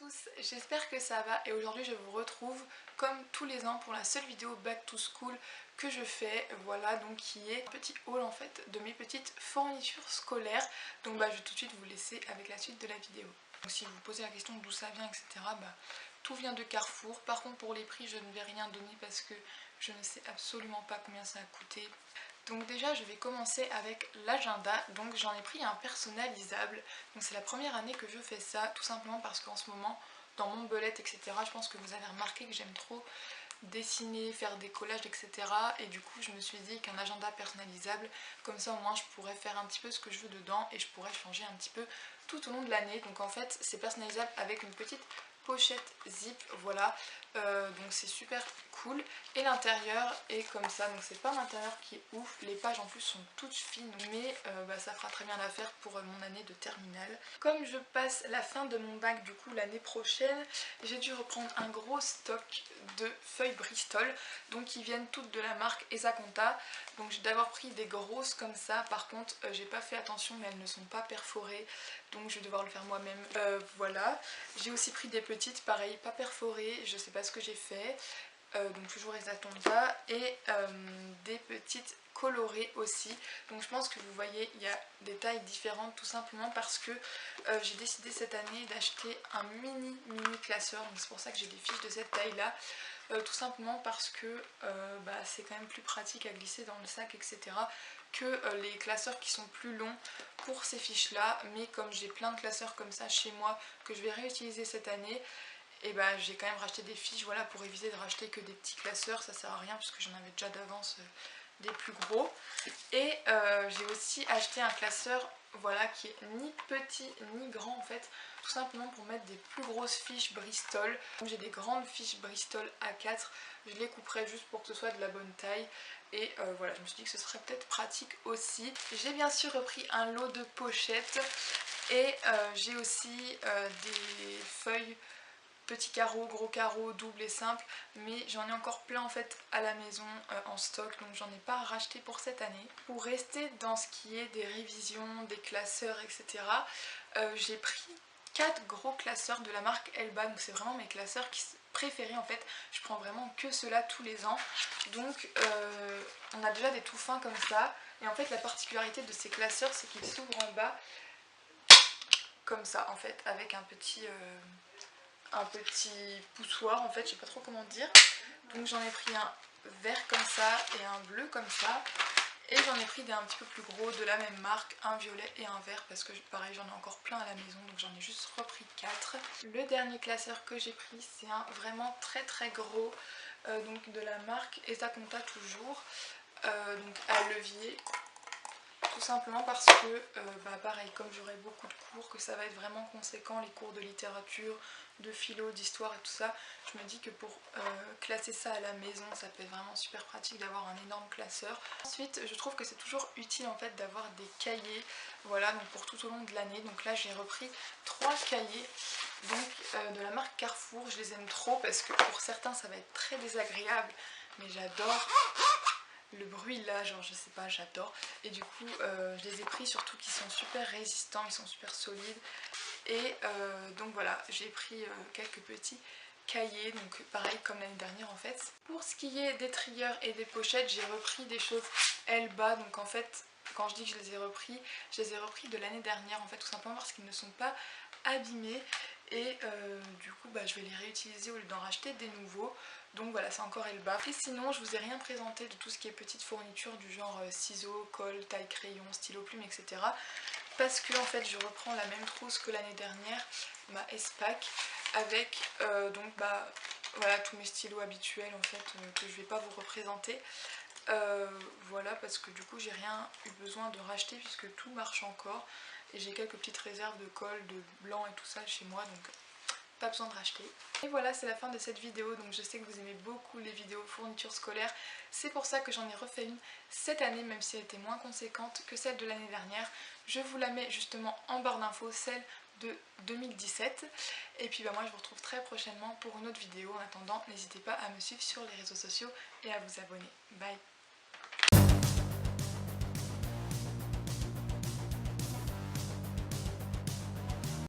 tous, j'espère que ça va et aujourd'hui je vous retrouve comme tous les ans pour la seule vidéo Back to School que je fais, voilà, donc qui est un petit haul en fait de mes petites fournitures scolaires. Donc je vais tout de suite vous laisser avec la suite de la vidéo. Donc si vous vous posez la question d'où ça vient, etc., tout vient de Carrefour. Par contre pour les prix je ne vais rien donner parce que je ne sais absolument pas combien ça a coûté. Donc déjà je vais commencer avec l'agenda, donc j'en ai pris un personnalisable, donc c'est la première année que je fais ça, tout simplement parce qu'en ce moment dans mon bullet etc, je pense que vous avez remarqué que j'aime trop dessiner, faire des collages etc, et du coup je me suis dit qu'un agenda personnalisable, comme ça au moins je pourrais faire un petit peu ce que je veux dedans et je pourrais changer un petit peu tout au long de l'année. Donc en fait c'est personnalisable avec une petite pochette zip, voilà, donc c'est super cool et l'intérieur est comme ça, donc c'est pas l'intérieur qui est ouf, les pages en plus sont toutes fines mais ça fera très bien l'affaire pour mon année de terminale. Comme je passe la fin de mon bac du coup l'année prochaine, j'ai dû reprendre un gros stock de feuilles Bristol, donc qui viennent toutes de la marque Esaconta. Donc j'ai d'abord pris des grosses comme ça, par contre j'ai pas fait attention mais elles ne sont pas perforées, donc je vais devoir le faire moi-même. Voilà, j'ai aussi pris des petites, pareil, pas perforées, je sais pas ce que j'ai fait, donc toujours Esaconta, et des petites colorées aussi. Donc je pense que vous voyez il y a des tailles différentes tout simplement parce que j'ai décidé cette année d'acheter un mini classeur, donc c'est pour ça que j'ai des fiches de cette taille là. Tout simplement parce que c'est quand même plus pratique à glisser dans le sac etc que les classeurs qui sont plus longs pour ces fiches là, mais comme j'ai plein de classeurs comme ça chez moi que je vais réutiliser cette année, et j'ai quand même racheté des fiches, voilà, pour éviter de racheter que des petits classeurs, ça sert à rien parce que j'en avais déjà d'avance des plus gros. Et j'ai aussi acheté un classeur, voilà, qui est ni petit ni grand en fait, tout simplement pour mettre des plus grosses fiches Bristol. J'ai des grandes fiches Bristol A4, je les couperai juste pour que ce soit de la bonne taille. Et voilà, je me suis dit que ce serait peut-être pratique aussi. J'ai bien sûr repris un lot de pochettes et j'ai aussi des feuilles petits carreaux, gros carreaux, double et simple, mais j'en ai encore plein en fait à la maison en stock, donc j'en ai pas racheté pour cette année. Pour rester dans ce qui est des révisions, des classeurs, etc., j'ai pris 4 gros classeurs de la marque Elba, donc c'est vraiment mes classeurs préférés en fait, je prends vraiment que ceux-là tous les ans. Donc on a déjà des tout fins comme ça, et en fait la particularité de ces classeurs c'est qu'ils s'ouvrent en bas comme ça en fait, avec un petit poussoir en fait, je sais pas trop comment dire. Donc j'en ai pris un vert comme ça et un bleu comme ça, et j'en ai pris des un petit peu plus gros de la même marque, un violet et un vert, parce que pareil j'en ai encore plein à la maison, donc j'en ai juste repris 4. Le dernier classeur que j'ai pris c'est un vraiment très gros, donc de la marque Esaconta toujours, donc à levier. Tout simplement parce que, pareil, comme j'aurai beaucoup de cours, que ça va être vraiment conséquent, les cours de littérature, de philo, d'histoire et tout ça, je me dis que pour classer ça à la maison, ça peut être vraiment super pratique d'avoir un énorme classeur. Ensuite, je trouve que c'est toujours utile en fait d'avoir des cahiers, voilà, donc pour tout au long de l'année. Donc là, j'ai repris 3 cahiers, donc de la marque Carrefour. Je les aime trop parce que pour certains, ça va être très désagréable, mais j'adore le bruit là, genre je sais pas, j'adore. Et du coup je les ai pris, surtout qu'ils sont super résistants, ils sont super solides. Et donc voilà, j'ai pris quelques petits cahiers, donc pareil comme l'année dernière en fait. Pour ce qui est des trieurs et des pochettes, j'ai repris des choses Elba, donc en fait quand je dis que je les ai repris de l'année dernière en fait, tout simplement parce qu'ils ne sont pas abîmés. Et du coup je vais les réutiliser au lieu d'en racheter des nouveaux. Donc voilà, c'est encore Elba. Et sinon je vous ai rien présenté de tout ce qui est petite fourniture du genre ciseaux, colle, taille crayon, stylo plume, etc. Parce que en fait je reprends la même trousse que l'année dernière, ma S-Pack, avec voilà tous mes stylos habituels en fait, que je vais pas vous représenter. Voilà, parce que du coup j'ai rien eu besoin de racheter puisque tout marche encore, et j'ai quelques petites réserves de colle, de blanc et tout ça chez moi, donc pas besoin de racheter. Et voilà, c'est la fin de cette vidéo. Donc je sais que vous aimez beaucoup les vidéos fournitures scolaires, c'est pour ça que j'en ai refait une cette année, même si elle était moins conséquente que celle de l'année dernière. Je vous la mets justement en barre d'infos, celle de 2017. Et puis moi je vous retrouve très prochainement pour une autre vidéo. En attendant, n'hésitez pas à me suivre sur les réseaux sociaux et à vous abonner. Bye!